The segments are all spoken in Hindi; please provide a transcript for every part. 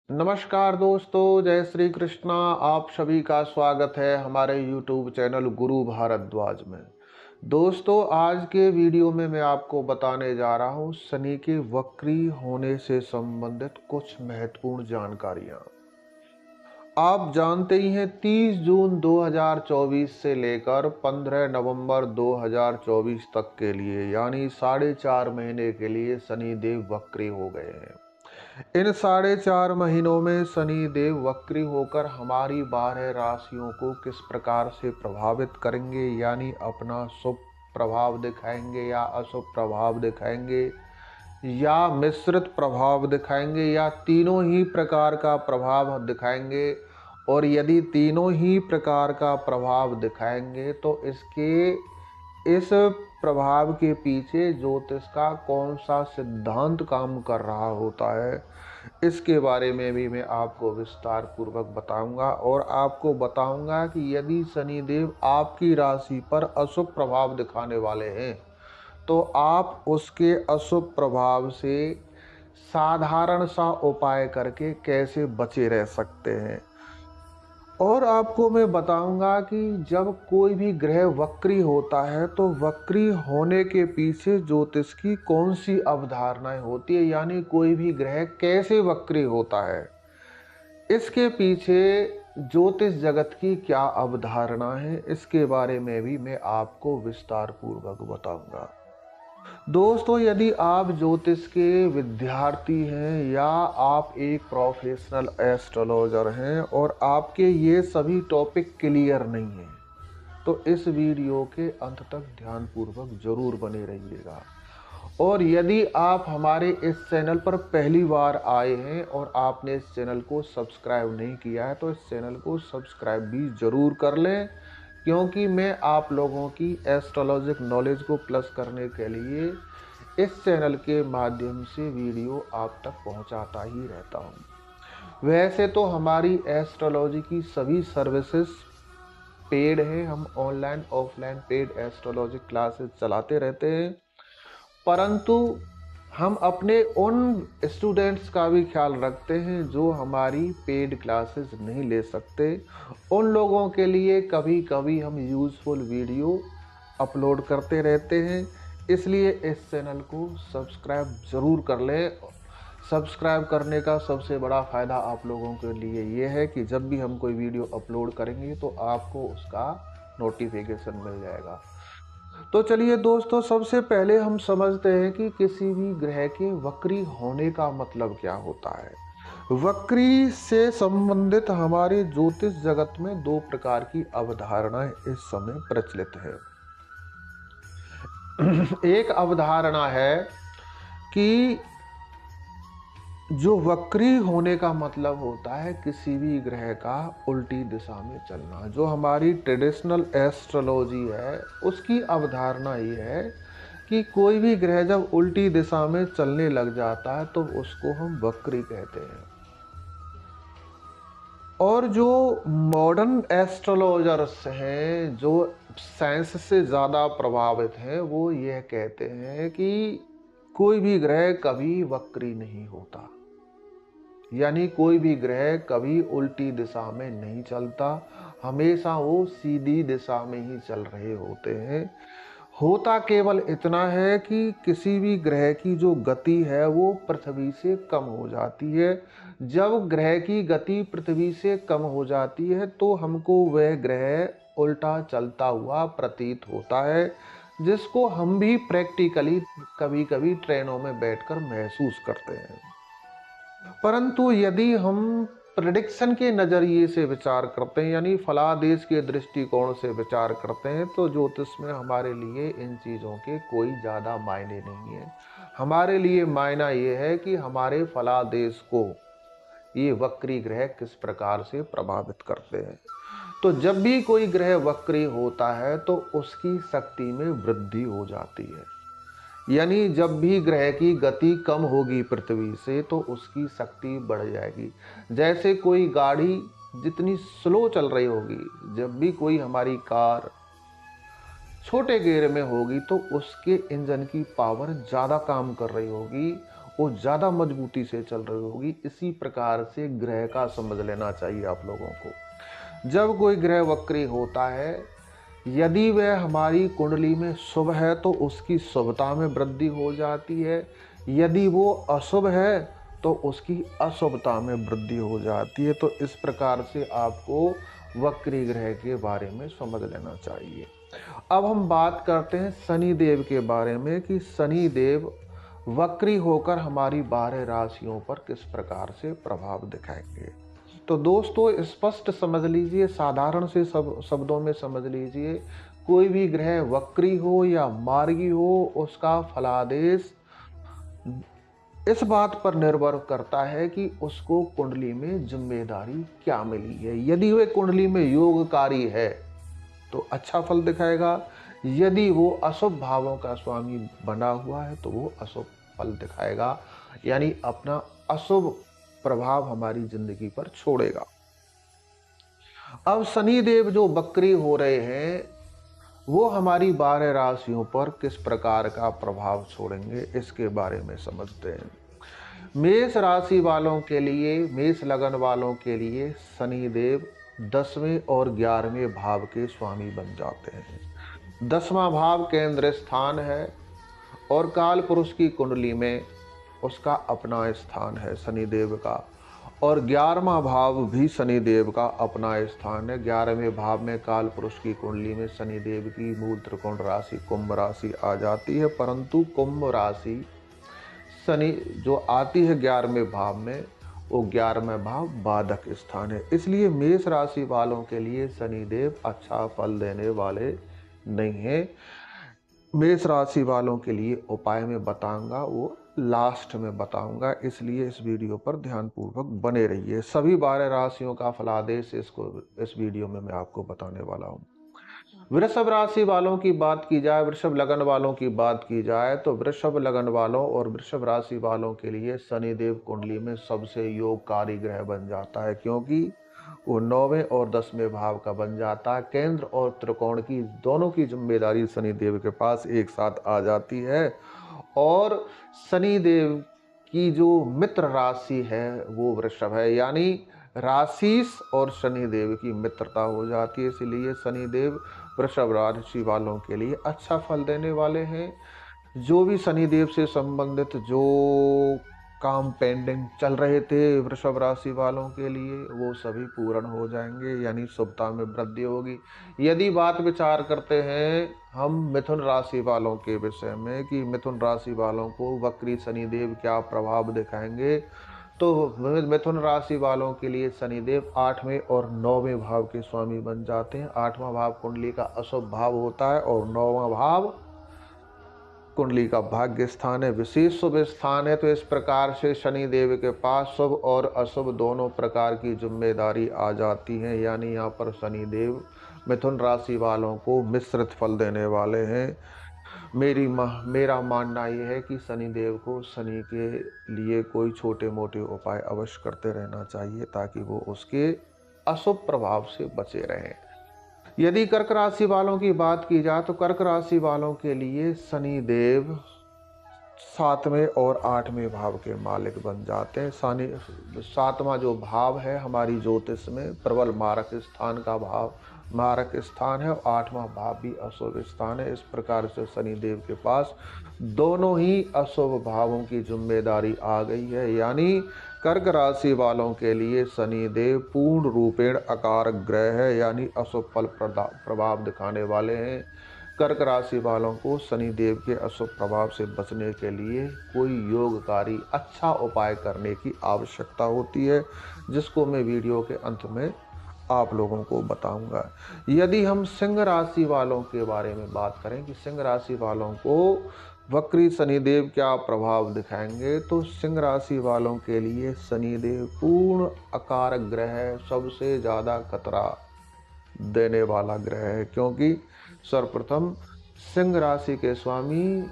नमस्कार दोस्तों, जय श्री कृष्णा। आप सभी का स्वागत है हमारे YouTube चैनल गुरु भारद्वाज में। दोस्तों, आज के वीडियो में मैं आपको बताने जा रहा हूँ शनि के वक्री होने से संबंधित कुछ महत्वपूर्ण जानकारियाँ। आप जानते ही हैं 30 जून 2024 से लेकर 15 नवंबर 2024 तक के लिए यानी 4.5 महीने के लिए शनि देव वक्री हो गए हैं। इन 4.5 महीनों में शनि देव वक्री होकर हमारी 12 राशियों को किस प्रकार से प्रभावित करेंगे, यानी अपना शुभ प्रभाव दिखाएंगे या अशुभ प्रभाव दिखाएंगे या मिश्रित प्रभाव दिखाएंगे या तीनों ही प्रकार का प्रभाव दिखाएंगे। और यदि तीनों ही प्रकार का प्रभाव दिखाएंगे तो इस प्रभाव के पीछे ज्योतिष का कौन सा सिद्धांत काम कर रहा होता है, इसके बारे में भी मैं आपको विस्तार पूर्वक बताऊंगा। और आपको बताऊंगा कि यदि शनिदेव आपकी राशि पर अशुभ प्रभाव दिखाने वाले हैं तो आप उसके अशुभ प्रभाव से साधारण सा उपाय करके कैसे बचे रह सकते हैं। और आपको मैं बताऊंगा कि जब कोई भी ग्रह वक्री होता है तो वक्री होने के पीछे ज्योतिष की कौन सी अवधारणाएं होती है, यानी कोई भी ग्रह कैसे वक्री होता है, इसके पीछे ज्योतिष जगत की क्या अवधारणा है, इसके बारे में भी मैं आपको विस्तार पूर्वक बताऊंगा। दोस्तों, यदि आप ज्योतिष के विद्यार्थी हैं या आप एक प्रोफेशनल एस्ट्रोलॉजर हैं और आपके ये सभी टॉपिक क्लियर नहीं हैं तो इस वीडियो के अंत तक ध्यानपूर्वक जरूर बने रहिएगा। और यदि आप हमारे इस चैनल पर पहली बार आए हैं और आपने इस चैनल को सब्सक्राइब नहीं किया है तो इस चैनल को सब्सक्राइब भी जरूर कर लें, क्योंकि मैं आप लोगों की एस्ट्रोलॉजिक नॉलेज को प्लस करने के लिए इस चैनल के माध्यम से वीडियो आप तक पहुंचाता ही रहता हूं। वैसे तो हमारी एस्ट्रोलॉजी की सभी सर्विसेज पेड हैं, हम online offline paid astrology classes चलाते रहते हैं, परंतु हम अपने उन स्टूडेंट्स का भी ख्याल रखते हैं जो हमारी पेड क्लासेस नहीं ले सकते। उन लोगों के लिए कभी कभी हम यूज़फुल वीडियो अपलोड करते रहते हैं, इसलिए इस चैनल को सब्सक्राइब ज़रूर कर लें। सब्सक्राइब करने का सबसे बड़ा फ़ायदा आप लोगों के लिए ये है कि जब भी हम कोई वीडियो अपलोड करेंगे तो आपको उसका नोटिफिकेशन मिल जाएगा। तो चलिए दोस्तों, सबसे पहले हम समझते हैं कि किसी भी ग्रह के वक्री होने का मतलब क्या होता है। वक्री से संबंधित हमारे ज्योतिष जगत में दो प्रकार की अवधारणाएं इस समय प्रचलित है। एक अवधारणा है कि जो वक्री होने का मतलब होता है किसी भी ग्रह का उल्टी दिशा में चलना। जो हमारी ट्रेडिशनल एस्ट्रोलॉजी है उसकी अवधारणा ये है कि कोई भी ग्रह जब उल्टी दिशा में चलने लग जाता है तो उसको हम वक्री कहते हैं। और जो मॉडर्न एस्ट्रोलॉजर्स हैं, जो साइंस से ज़्यादा प्रभावित हैं, वो यह कहते हैं कि कोई भी ग्रह कभी वक्री नहीं होता, यानी कोई भी ग्रह कभी उल्टी दिशा में नहीं चलता, हमेशा वो सीधी दिशा में ही चल रहे होते हैं। होता केवल इतना है कि किसी भी ग्रह की जो गति है वो पृथ्वी से कम हो जाती है। जब ग्रह की गति पृथ्वी से कम हो जाती है तो हमको वह ग्रह उल्टा चलता हुआ प्रतीत होता है, जिसको हम भी प्रैक्टिकली कभी कभी ट्रेनों में बैठकर महसूस करते हैं। परंतु यदि हम प्रेडिक्शन के नज़रिए से विचार करते हैं, यानी फलादेश के दृष्टिकोण से विचार करते हैं, तो ज्योतिष में हमारे लिए इन चीज़ों के कोई ज़्यादा मायने नहीं है। हमारे लिए मायना ये है कि हमारे फलादेश को ये वक्री ग्रह किस प्रकार से प्रभावित करते हैं। तो जब भी कोई ग्रह वक्री होता है तो उसकी शक्ति में वृद्धि हो जाती है, यानी जब भी ग्रह की गति कम होगी पृथ्वी से तो उसकी शक्ति बढ़ जाएगी। जैसे कोई गाड़ी जितनी स्लो चल रही होगी, जब भी कोई हमारी कार छोटे गियर में होगी तो उसके इंजन की पावर ज़्यादा काम कर रही होगी वो ज़्यादा मजबूती से चल रही होगी। इसी प्रकार से ग्रह का समझ लेना चाहिए आप लोगों को। जब कोई ग्रह वक्री होता है, यदि वह हमारी कुंडली में शुभ है तो उसकी शुभता में वृद्धि हो जाती है, यदि वो अशुभ है तो उसकी अशुभता में वृद्धि हो जाती है। तो इस प्रकार से आपको वक्री ग्रह के बारे में समझ लेना चाहिए। अब हम बात करते हैं शनि देव के बारे में कि शनि देव वक्री होकर हमारी 12 राशियों पर किस प्रकार से प्रभाव दिखाएंगे। तो दोस्तों स्पष्ट समझ लीजिए, साधारण से शब्दों में समझ लीजिए, कोई भी ग्रह वक्री हो या मार्गी हो, उसका फलादेश इस बात पर निर्भर करता है कि उसको कुंडली में जिम्मेदारी क्या मिली है। यदि वह कुंडली में योगकारी है तो अच्छा फल दिखाएगा, यदि वो अशुभ भावों का स्वामी बना हुआ है तो वो अशुभ फल दिखाएगा, यानी अपना अशुभ प्रभाव हमारी जिंदगी पर छोड़ेगा। अब शनि देव जो वक्री हो रहे हैं वो हमारी 12 राशियों पर किस प्रकार का प्रभाव छोड़ेंगे, इसके बारे में समझते हैं। मेष राशि वालों के लिए, मेष लगन वालों के लिए शनि देव 10वें और 11वें भाव के स्वामी बन जाते हैं। 10वां भाव केंद्र स्थान है और काल पुरुष की कुंडली में उसका अपना स्थान है शनि देव का, और 11वां भाव भी शनि देव का अपना स्थान है। 11वें भाव में काल पुरुष की कुंडली में शनि देव की मूल त्रिकोण राशि कुंभ राशि आ जाती है, परंतु कुंभ राशि शनि जो आती है 11वें भाव में, वो 11वां भाव बाधक स्थान है। इसलिए मेष राशि वालों के लिए शनि देव अच्छा फल देने वाले नहीं है। मेष राशि वालों के लिए उपाय में बताऊंगा, वो लास्ट में बताऊंगा, इसलिए इस वीडियो पर ध्यानपूर्वक बने रहिए। सभी 12 राशियों का फलादेश इस वीडियो में मैं आपको बताने वाला हूं। वृषभ राशि वालों की बात की जाए, वृषभ लगन वालों की बात की जाए, तो वृषभ लगन वालों और वृषभ राशि वालों के लिए शनिदेव कुंडली में सबसे योगकारी ग्रह बन जाता है, क्योंकि वो 9वें और 10वें भाव का बन जाता है। केंद्र और त्रिकोण की दोनों की जिम्मेदारी शनिदेव के पास एक साथ आ जाती है, और शनिदेव की जो मित्र राशि है वो वृषभ है, यानी राशिस और शनिदेव की मित्रता हो जाती है। इसलिए शनिदेव वृषभ राशि वालों के लिए अच्छा फल देने वाले हैं। जो भी शनिदेव से संबंधित जो काम पेंडिंग चल रहे थे वृषभ राशि वालों के लिए, वो सभी पूर्ण हो जाएंगे, यानी शुभता में वृद्धि होगी। यदि बात विचार करते हैं हम मिथुन राशि वालों के विषय में कि मिथुन राशि वालों को वक्री शनिदेव क्या प्रभाव दिखाएंगे, तो मिथुन राशि वालों के लिए शनिदेव 8वें और 9वें भाव के स्वामी बन जाते हैं। 8वां भाव कुंडली का अशुभ भाव होता है और 9वां भाव कुंडली का भाग्य स्थान है, विशेष शुभ स्थान है। तो इस प्रकार से शनि देव के पास शुभ और अशुभ दोनों प्रकार की जिम्मेदारी आ जाती है, यानी यहाँ पर शनि देव मिथुन राशि वालों को मिश्रित फल देने वाले हैं। मेरा मानना यह है कि शनि देव को शनि के लिए कोई छोटे मोटे उपाय अवश्य करते रहना चाहिए, ताकि वो उसके अशुभ प्रभाव से बचे रहें। यदि कर्क राशि वालों की बात की जाए तो कर्क राशि वालों के लिए शनि देव 7वें और 8वें भाव के मालिक बन जाते हैं। 7वां जो भाव है हमारी ज्योतिष में प्रबल मारक स्थान का भाव मारक स्थान है, और 8वां भाव भी अशुभ स्थान है। इस प्रकार से शनि देव के पास दोनों ही अशुभ भावों की जिम्मेदारी आ गई है, यानी कर्क राशि वालों के लिए शनि देव पूर्ण रूपेण अकारक ग्रह है, यानी अशुभ फल प्रभाव दिखाने वाले हैं। कर्क राशि वालों को शनि देव के अशुभ प्रभाव से बचने के लिए कोई योगकारी अच्छा उपाय करने की आवश्यकता होती है, जिसको मैं वीडियो के अंत में आप लोगों को बताऊंगा। यदि हम सिंह राशि वालों के बारे में बात करें कि सिंह राशि वालों को वक्री शनिदेव क्या प्रभाव दिखाएंगे, तो सिंह राशि वालों के लिए शनिदेव पूर्ण अकारक ग्रह है, सबसे ज़्यादा खतरा देने वाला ग्रह है, क्योंकि सर्वप्रथम सिंह राशि के स्वामी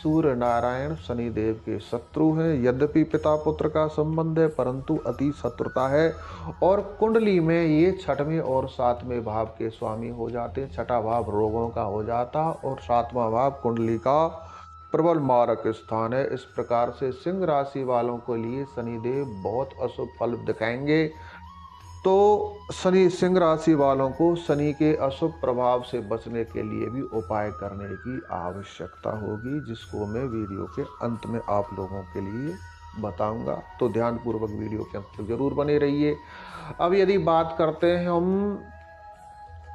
सूर्य नारायण शनिदेव के शत्रु हैं। यद्यपि पिता पुत्र का संबंध है, परंतु अति शत्रुता है, और कुंडली में ये 6वें और 7वें भाव के स्वामी हो जाते हैं। 6वां भाव रोगों का हो जाता और 7वां भाव कुंडली का प्रबल मारक स्थान है। इस प्रकार से सिंह राशि वालों के लिए शनिदेव बहुत अशुभ फल दिखाएंगे। तो शनि सिंह राशि वालों को शनि के अशुभ प्रभाव से बचने के लिए भी उपाय करने की आवश्यकता होगी, जिसको मैं वीडियो के अंत में आप लोगों के लिए बताऊंगा। तो ध्यानपूर्वक वीडियो के अंत तक जरूर बने रहिए। अब यदि बात करते हैं हम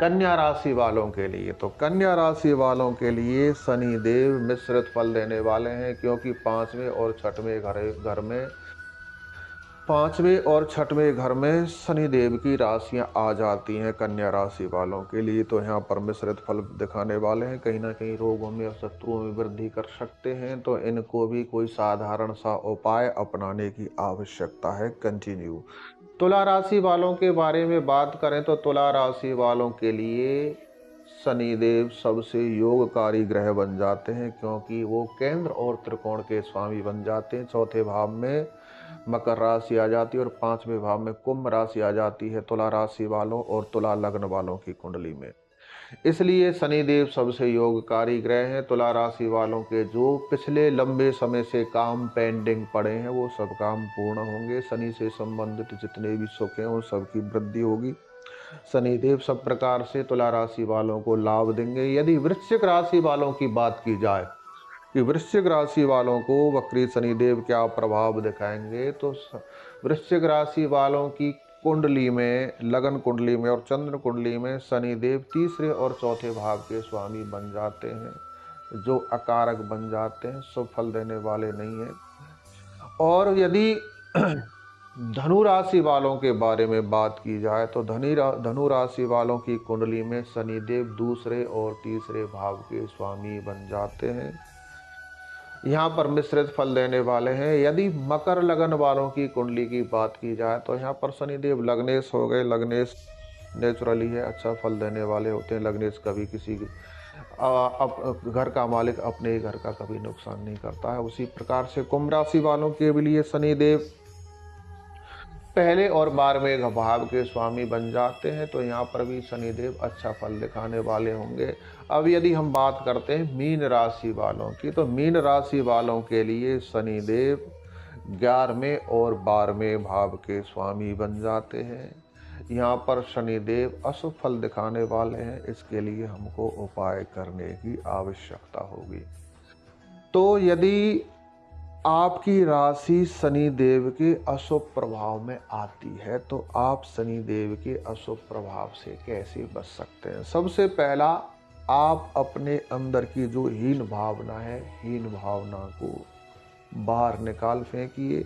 कन्या राशि वालों के लिए, तो कन्या राशि वालों के लिए शनि देव मिश्रित फल देने वाले हैं, क्योंकि पांचवें और छठवें घर में शनि देव की राशियां आ जाती हैं कन्या राशि वालों के लिए। तो यहाँ पर मिश्रित फल दिखाने वाले हैं, कहीं ना कहीं रोगों में और शत्रुओं में वृद्धि कर सकते हैं। तो इनको भी कोई साधारण सा उपाय अपनाने की आवश्यकता है। कंटिन्यू। तुला राशि वालों के बारे में बात करें तो तुला राशि वालों के लिए शनिदेव सबसे योगकारी ग्रह बन जाते हैं, क्योंकि वो केंद्र और त्रिकोण के स्वामी बन जाते हैं। चौथे भाव में मकर राशि आ जाती है और पांचवें भाव में कुंभ राशि आ जाती है तुला राशि वालों और तुला लग्न वालों की कुंडली में। इसलिए शनिदेव सबसे योगकारी ग्रह हैं। तुला राशि वालों के जो पिछले लंबे समय से काम पेंडिंग पड़े हैं वो सब काम पूर्ण होंगे। शनि से संबंधित जितने भी सुख हैं उन सबकी वृद्धि होगी। शनिदेव सब प्रकार से तुला राशि वालों को लाभ देंगे। यदि वृश्चिक राशि वालों की बात की जाए कि वृश्चिक राशि वालों को वक्री शनिदेव क्या प्रभाव दिखाएंगे, तो वृश्चिक राशि वालों की कुंडली में, लगन कुंडली में और चंद्र कुंडली में शनिदेव तीसरे और चौथे भाव के स्वामी बन जाते हैं, जो अकारक बन जाते हैं, शुभ फल देने वाले नहीं हैं। और यदि धनु राशि वालों के बारे में बात की जाए तो धनु राशि वालों की कुंडली में शनिदेव दूसरे और तीसरे भाव के स्वामी बन जाते हैं। यहाँ पर मिश्रित फल देने वाले हैं। यदि मकर लगन वालों की कुंडली की बात की जाए तो यहाँ पर शनिदेव लग्नेश हो गए। लग्नेश नेचुरली है, अच्छा फल देने वाले होते हैं। लग्नेश कभी किसी घर का मालिक अपने ही घर का कभी नुकसान नहीं करता है। उसी प्रकार से कुंभ राशि वालों के लिए शनिदेव पहले और 12वें भाव के स्वामी बन जाते हैं। तो यहाँ पर भी शनिदेव अच्छा फल दिखाने वाले होंगे। अब यदि हम बात करते हैं मीन राशि वालों की, तो मीन राशि वालों के लिए शनिदेव 11वें और 12वें भाव के स्वामी बन जाते हैं। यहाँ पर शनिदेव अशुभ फल दिखाने वाले हैं, इसके लिए हमको उपाय करने की आवश्यकता होगी। तो यदि आपकी राशि शनिदेव के अशुभ प्रभाव में आती है तो आप शनिदेव के अशुभ प्रभाव से कैसे बच सकते हैं? सबसे पहला, आप अपने अंदर की जो हीन भावना है, हीन भावना को बाहर निकाल फेंकिए,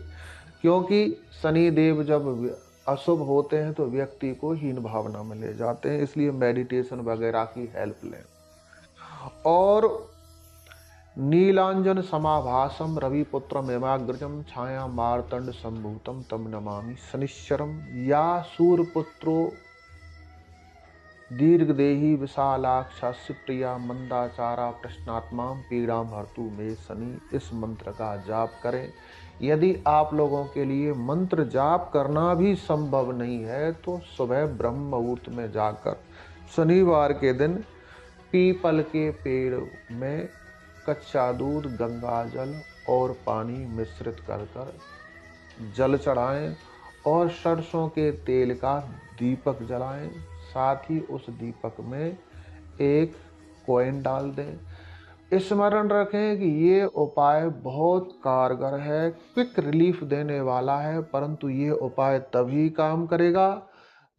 क्योंकि शनिदेव जब अशुभ होते हैं तो व्यक्ति को हीन भावना में ले जाते हैं। इसलिए मेडिटेशन वगैरह की हेल्प लें। और नीलांजन समाभासम रविपुत्रम एवाग्रजम छाया मार्तंड संभूतम तम नमामि शनिश्चरम। या सूर्यपुत्रो दीर्घदेही विशालाक्ष प्रिया मंदाचारा प्रश्नात्मा पीड़ा भर्तु में शनि। इस मंत्र का जाप करें। यदि आप लोगों के लिए मंत्र जाप करना भी संभव नहीं है तो सुबह ब्रह्म मुहूर्त में जाकर शनिवार के दिन पीपल के पेड़ में कच्चा दूध, गंगा जल और पानी मिश्रित कर जल चढ़ाएं और सरसों के तेल का दीपक जलाएं। साथ ही उस दीपक में एक कॉइन डाल दें। स्मरण रखें कि ये उपाय बहुत कारगर है, क्विक रिलीफ देने वाला है, परंतु ये उपाय तभी काम करेगा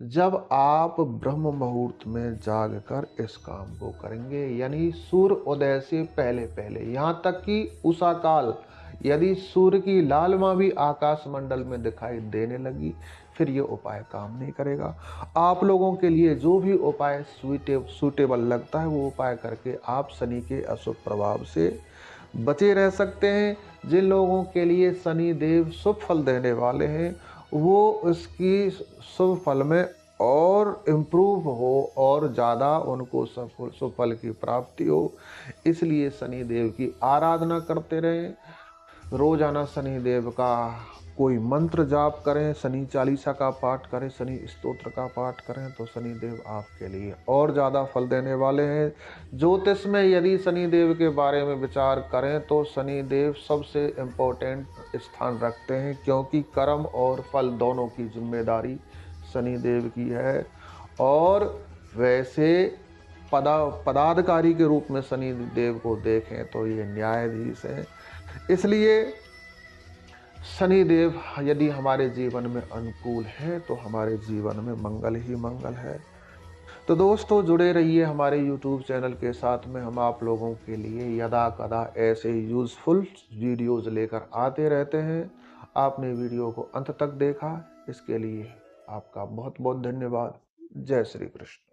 जब आप ब्रह्म मुहूर्त में जागकर इस काम को करेंगे, यानी सूर्य उदय से पहले पहले। यहाँ तक कि उषा काल यदि सूर्य की लालिमा भी आकाश मंडल में दिखाई देने लगी, फिर ये उपाय काम नहीं करेगा। आप लोगों के लिए जो भी उपाय सूटेबल लगता है वो उपाय करके आप शनि के अशुभ प्रभाव से बचे रह सकते हैं। जिन लोगों के लिए शनि देव शुभ फल देने वाले हैं वो इसकी शुभ फल में और इम्प्रूव हो और ज़्यादा उनको शुभ फल की प्राप्ति हो, इसलिए शनि देव की आराधना करते रहें। रोजाना शनि देव का कोई मंत्र जाप करें, शनि चालीसा का पाठ करें, शनि स्तोत्र का पाठ करें, तो शनि देव आपके लिए और ज़्यादा फल देने वाले हैं। ज्योतिष में यदि शनि देव के बारे में विचार करें तो शनि देव सबसे इम्पोर्टेंट स्थान रखते हैं, क्योंकि कर्म और फल दोनों की जिम्मेदारी शनि देव की है। और वैसे पदाधिकारी के रूप में शनि देव को देखें तो ये न्यायाधीश हैं। इसलिए शनि देव यदि हमारे जीवन में अनुकूल है तो हमारे जीवन में मंगल ही मंगल है। तो दोस्तों, जुड़े रहिए हमारे YouTube चैनल के साथ में। हम आप लोगों के लिए यदा कदा ऐसे यूजफुल वीडियोस लेकर आते रहते हैं। आपने वीडियो को अंत तक देखा, इसके लिए आपका बहुत बहुत धन्यवाद। जय श्री कृष्ण।